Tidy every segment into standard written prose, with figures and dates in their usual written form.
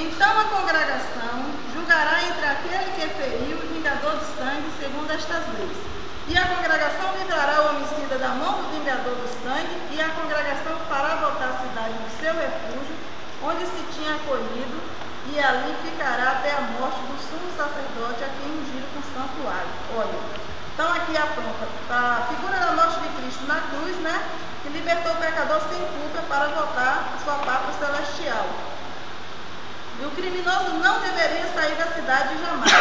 Então a congregação julgará entre aquele que feriu o vingador do sangue segundo estas leis. E a congregação livrará o homicida da mão do vingador do sangue, e a congregação fará voltar a cidade do seu refúgio, onde se tinha acolhido, e ali ficará até a morte do sumo sacerdote, a quem ungiram com santuário. Olha, então aqui aponta a figura da morte de Cristo na cruz, né? Que libertou o pecador sem culpa para voltar à sua pátria celestial. E o criminoso não deveria sair da cidade jamais.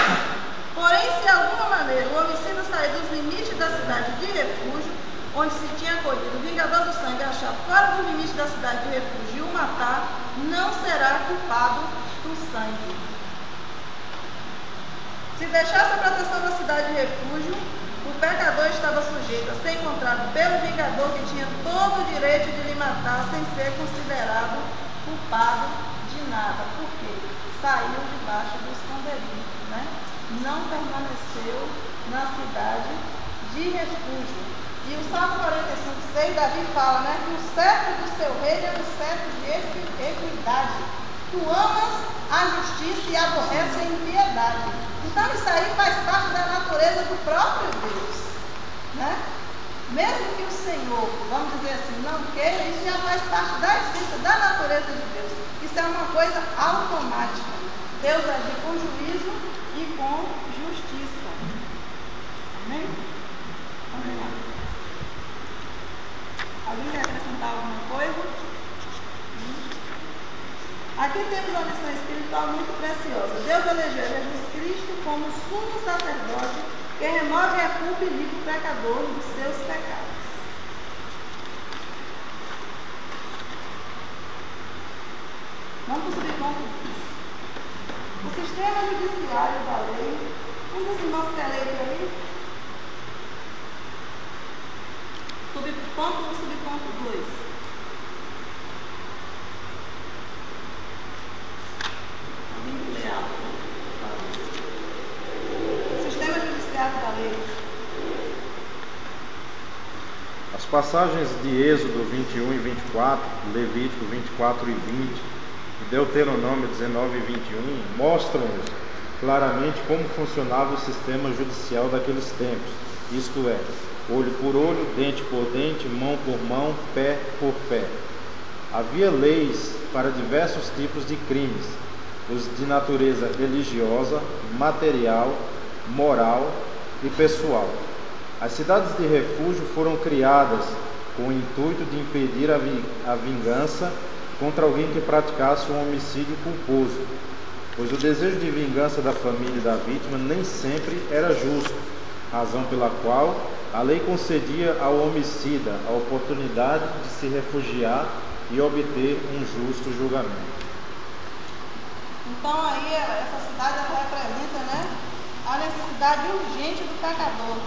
Porém, se de alguma maneira o homicida sair dos limites da cidade de refúgio, onde se tinha acolhido, o vingador do sangue achar fora do limite da cidade de refúgio e o matar, não será culpado do sangue. Se deixasse a proteção da cidade de refúgio, o pecador estava sujeito a ser encontrado pelo vingador, que tinha todo o direito de lhe matar sem ser considerado culpado de nada, porque saiu debaixo do esconderijo, né? Não permaneceu na cidade de refúgio. E o Salmo 45:6, Davi fala, né, que o cetro do seu reino é um cetro de equidade. Tu amas a justiça e aborreces a impiedade. Então isso aí faz parte da natureza do próprio Deus, né? Mesmo que o Senhor, vamos dizer assim, não queira, isso já faz parte da essência, da natureza de Deus. Isso é uma coisa automática. Deus agir com juízo e com justiça. Amém? Vamos lá. Alguém quer acrescentar alguma coisa? Aqui temos uma lição espiritual muito preciosa. Deus elegeu Jesus Cristo como sumo sacerdote que remove a culpa e livra o pecador dos seus pecados. Vamos para o subponto 2. O sistema judiciário da lei. Um dos irmãos quer ler aí? Subponto 1, subponto 2. O sistema judiciário da lei. As passagens de Êxodo 21 e 24, Levítico 24 e 20, e Deuteronômio 19 e 21 mostram-nos claramente como funcionava o sistema judicial daqueles tempos, isto é, olho por olho, dente por dente, mão por mão, pé por pé. Havia leis para diversos tipos de crimes, os de natureza religiosa, material, moral e pessoal. As cidades de refúgio foram criadas com o intuito de impedir a vingança contra alguém que praticasse um homicídio culposo, pois o desejo de vingança da família e da vítima nem sempre era justo, razão pela qual a lei concedia ao homicida a oportunidade de se refugiar e obter um justo julgamento. Então aí essa cidade representa, né, a necessidade urgente do pecador.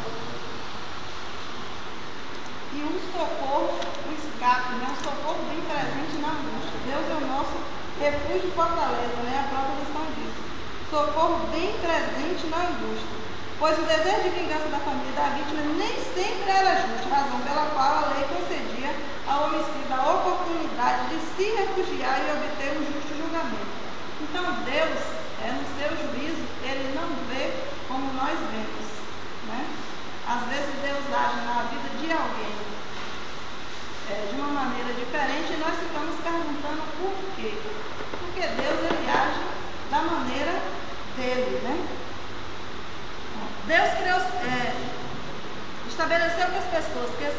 E um socorro, um escape, né, um socorro bem presente na angústia. Deus é o nosso refúgio e fortaleza, né, a própria lição diz. Socorro bem presente na angústia. Pois o desejo de vingança da família da vítima nem sempre era justo, razão pela qual a lei concedia ao homicida a oportunidade de se refugiar e obter um justo julgamento. Então Deus, no seu juízo, ele não vê como nós vemos, né? Às vezes Deus age na vida de alguém de uma maneira diferente e nós ficamos perguntando por quê. Porque Deus, ele age da maneira dele, né? Deus estabeleceu que as pessoas que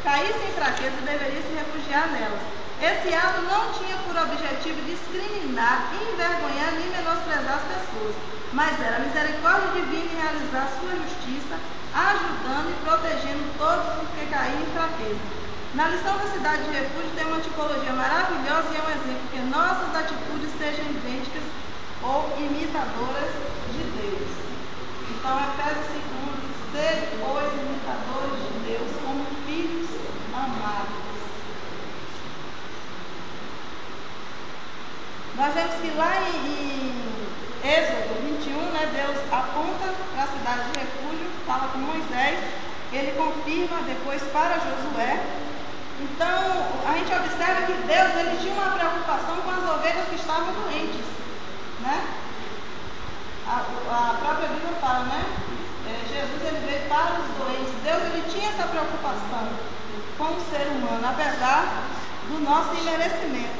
caíssem em fraqueza deveriam se refugiar nelas. Esse ato não tinha por objetivo discriminar, envergonhar nem menosprezar as pessoas, mas era a misericórdia divina em realizar sua justiça, ajudando e protegendo todos os que caíam em fraqueza. Na lição da cidade de refúgio tem uma tipologia maravilhosa e é um exemplo que nossas atitudes sejam idênticas ou imitadoras de Deus. Então, Efésios 5:1 diz: sede, pois, imitadores de Deus como filhos amados. Nós vemos que lá em Êxodo 21, né, Deus aponta para a cidade de refúgio, fala com Moisés, ele confirma depois para Josué. Então, a gente observa que Deus, ele tinha uma preocupação com as ovelhas que estavam doentes. né? A própria Bíblia fala, né? Jesus ele veio para os doentes. Deus ele tinha essa preocupação com o ser humano, apesar do nosso imerecimento.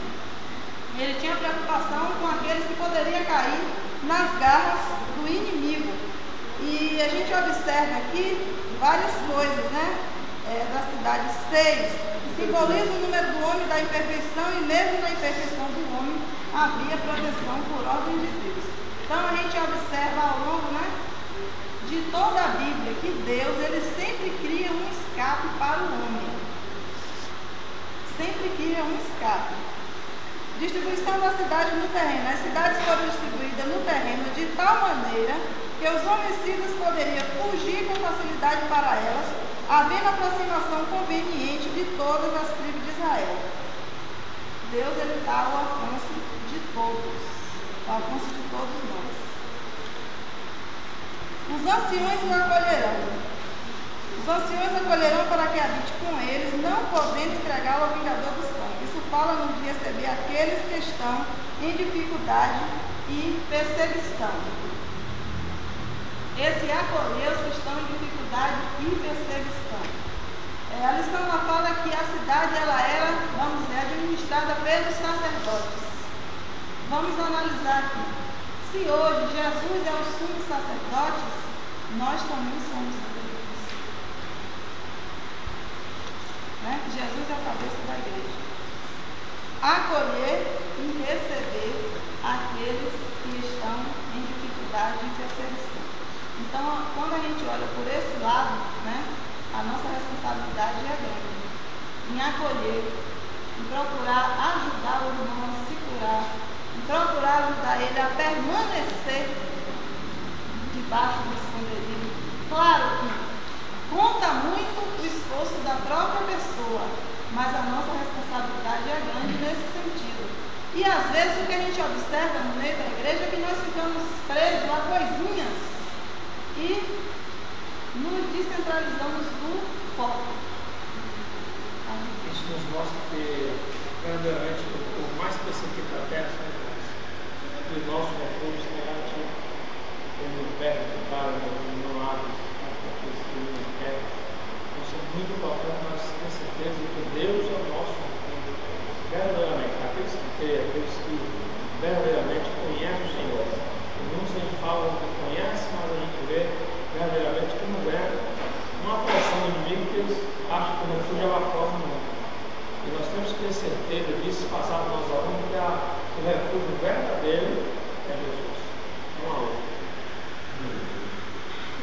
Ele tinha preocupação com aqueles que poderiam cair nas garras do inimigo. E a gente observa aqui várias coisas, né? Da cidade 6, que simboliza o número do homem da imperfeição, e mesmo na imperfeição do homem havia proteção por ordem de Deus. Então a gente observa ao longo, né, de toda a Bíblia que Deus ele sempre cria um escape para o homem. Sempre cria um escape. Distribuição da cidade no terreno. As cidades foram distribuídas no terreno de tal maneira que os homicidas poderiam fugir com facilidade para elas, havendo aproximação conveniente de todas as tribos de Israel. Deus ele dá o alcance de todos, o alcance de todos nós. Os anciões o acolherão. Os anciões acolherão para que habite com eles, não podendo entregá-lo ao vingador dos cães. Isso fala no de receber aqueles que estão em dificuldade e perseguição. Esse acolher os que estão em dificuldade e perseguição. A lição ela fala que a cidade ela era, vamos dizer, administrada pelos sacerdotes. Vamos analisar aqui. Se hoje Jesus é o sumo sacerdote, nós também somos igrejas. Né? Jesus é a cabeça da igreja. Acolher e receber aqueles que estão em dificuldade e perseguição. Então, quando a gente olha por esse lado, né, a nossa responsabilidade é grande em acolher, em procurar ajudar o irmão a se curar, em procurar ajudar ele a permanecer debaixo do esconderijo. Claro que conta muito o esforço da própria pessoa, mas a nossa responsabilidade é grande nesse sentido. E às vezes o que a gente observa no meio da igreja é que nós ficamos presos a coisinhas e nos descentralizamos do foco. Isso nos mostra que, verdadeiramente, por mais que você fique a terra, que o nosso recurso está garantido. Como o perto do cara, não abre aqueles que não querem. Então, é muito importante nós termos certeza de que Deus é o nosso recurso. Verdadeiramente, aqueles que creem, aqueles que verdadeiramente conhecem o Senhor. Muitos a gente fala que conhece, mas a gente vê verdadeiramente que não é uma pressão do inimigo que eles acham que o refúgio é lá fora no mundo. E nós temos que ter certeza disso, passar nós orando, que o refúgio verdadeiro é Jesus, não há outro.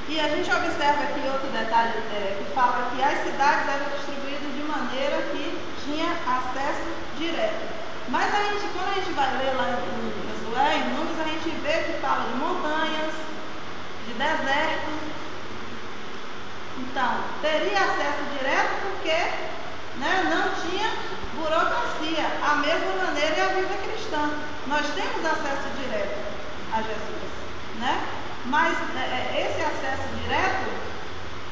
E a gente observa aqui outro detalhe que fala que as cidades eram distribuídas de maneira que tinha acesso direto. Mas quando a gente vai ler lá em Josué, em Números, a gente vê que fala de montanhas, de deserto. Então, teria acesso direto porque, né, não tinha burocracia. A mesma maneira é a vida cristã. Nós temos acesso direto a Jesus, né? Mas esse acesso direto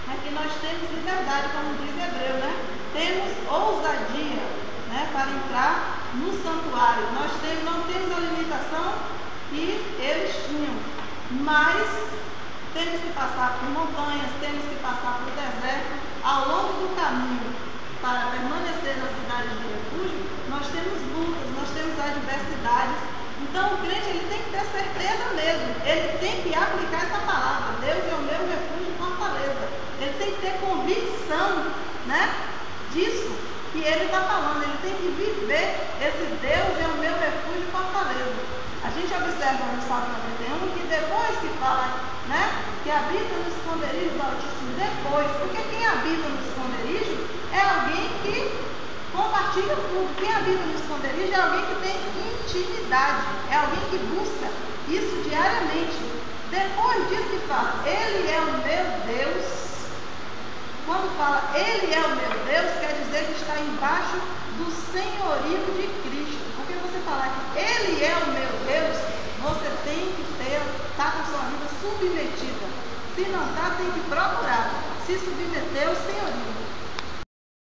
é que nós temos liberdade, como diz Hebreu, né? Temos ousadia, né, para entrar no santuário. Nós não temos a limitação que eles tinham, mas temos que passar por montanhas, temos que passar por deserto. Ao longo do caminho para permanecer na cidade de refúgio, nós temos lutas, nós temos adversidades. Então o crente ele tem que ter certeza mesmo, ele tem que aplicar essa palavra, Deus é o meu refúgio e fortaleza. Ele tem que ter convicção, né, disso que ele está falando, ele tem que viver esse Deus é o meu refúgio e fortaleza. A gente observa no Salmo 91 que depois que fala, né, que habita no esconderijo do Altíssimo, depois, porque quem habita no esconderijo é alguém que compartilha tudo. Quem habita no esconderijo é alguém que tem intimidade, é alguém que busca isso diariamente. Depois disso que fala, Ele é o meu Deus. Quando fala Ele é o meu Deus, quer dizer que está embaixo do senhorio de Cristo. Porque você falar que Ele é o meu Deus, você tem que estar com a sua vida submetida. Se não está, tem que procurar se submeter ao senhorio.